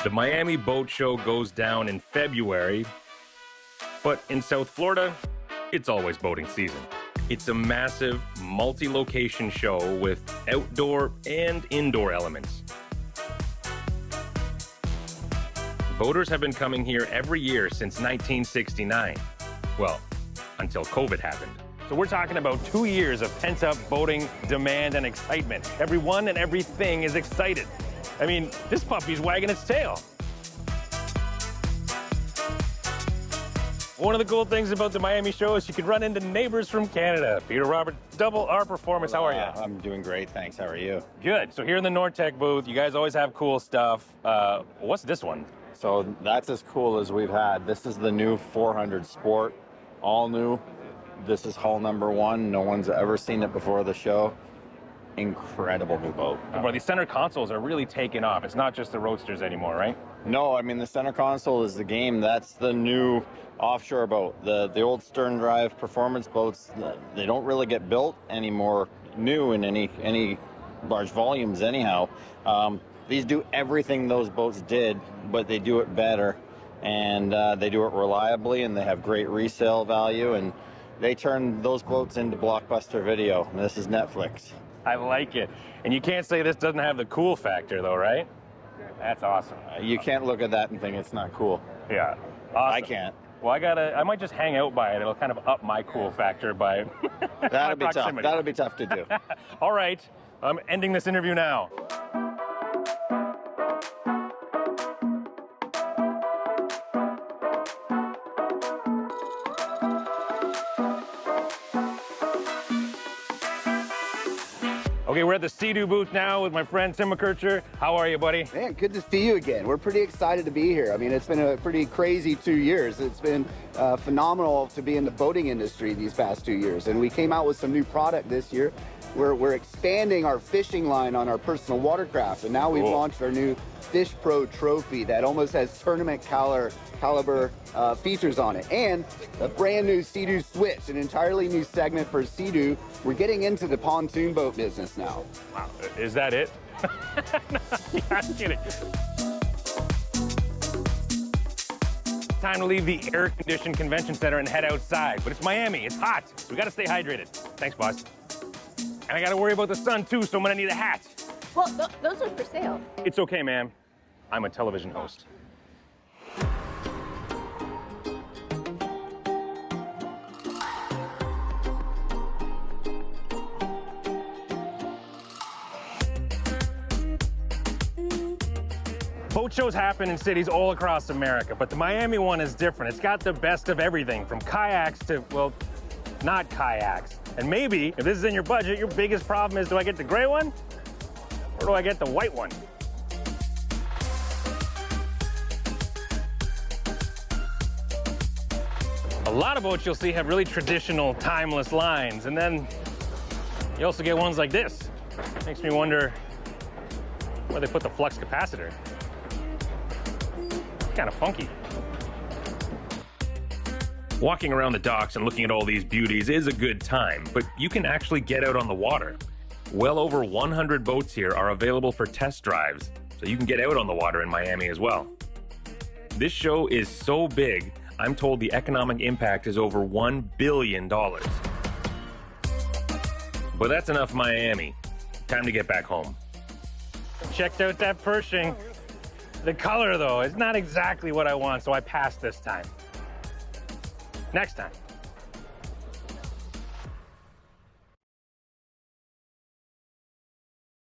The Miami Boat Show goes down in February, but in South Florida, it's always boating season. It's a massive, multi-location show with outdoor and indoor elements. Boaters have been coming here every year since 1969. Well, until COVID happened. So we're talking about 2 years of pent-up boating demand and excitement. Everyone and everything is excited. I mean, this puppy's wagging its tail. One of the cool things about the Miami show is you can run into neighbors from Canada. Peter Robert, Double R Performance, how are you? I'm doing great, thanks. How are you? Good. So here in the nort-tech booth, you guys always have cool stuff. What's this one? So that's as cool as we've had. This is the new 400 Sport, all new. This is hull number 1. No one's ever seen it before the show. Incredible new boat. Well, these center consoles are really taking off. It's not just the roadsters anymore, right? No, I mean, the center console is the game. That's the new offshore boat. The old stern drive performance boats, they don't really get built anymore new in any large volumes anyhow. These do everything those boats did, but they do it better, and they do it reliably, and they have great resale value, and they turn those boats into blockbuster video. And this is Netflix. I like it. And you can't say this doesn't have the cool factor though, right? That's awesome. You can't look at that and think it's not cool. Yeah. Awesome. I can't. Well, I might just hang out by it. It'll kind of up my cool factor by That'll be tough. proximity. That'll be tough to do. All right. I'm ending this interview now. Okay, we're at the Sea-Doo booth now with my friend Tim McKercher. How are you, buddy? Man, good to see you again. We're pretty excited to be here. I mean, it's been a pretty crazy 2 years. It's been phenomenal to be in the boating industry these past 2 years. And we came out with some new product this year. We're expanding our fishing line on our personal watercraft. And now we've launched our new Fish Pro Trophy that almost has tournament caliber features on it. And a brand new Sea-Doo Switch, an entirely new segment for Sea-Doo. We're getting into the pontoon boat business now. Wow, is that it? No, I'm kidding. Time to leave the air-conditioned convention center and head outside. But it's Miami, it's hot. So we gotta stay hydrated. Thanks, boss. And I gotta worry about the sun too, so I'm gonna need a hat. Well, those are for sale. It's okay, ma'am. I'm a television host. Boat shows happen in cities all across America, but the Miami one is different. It's got the best of everything, from kayaks to, well, not kayaks. And maybe, if this is in your budget, your biggest problem is, do I get the gray one? Or do I get the white one? A lot of boats you'll see have really traditional, timeless lines, and then you also get ones like this. Makes me wonder where they put the flux capacitor. Kind of funky. Walking around the docks and looking at all these beauties is a good time, but you can actually get out on the water. Well over 100 boats here are available for test drives, so you can get out on the water in Miami as well. This show is so big, I'm told the economic impact is over $1 billion. But that's enough Miami. Time to get back home. Checked out that Pershing. The color, though, is not exactly what I want, so I passed this time. Next time.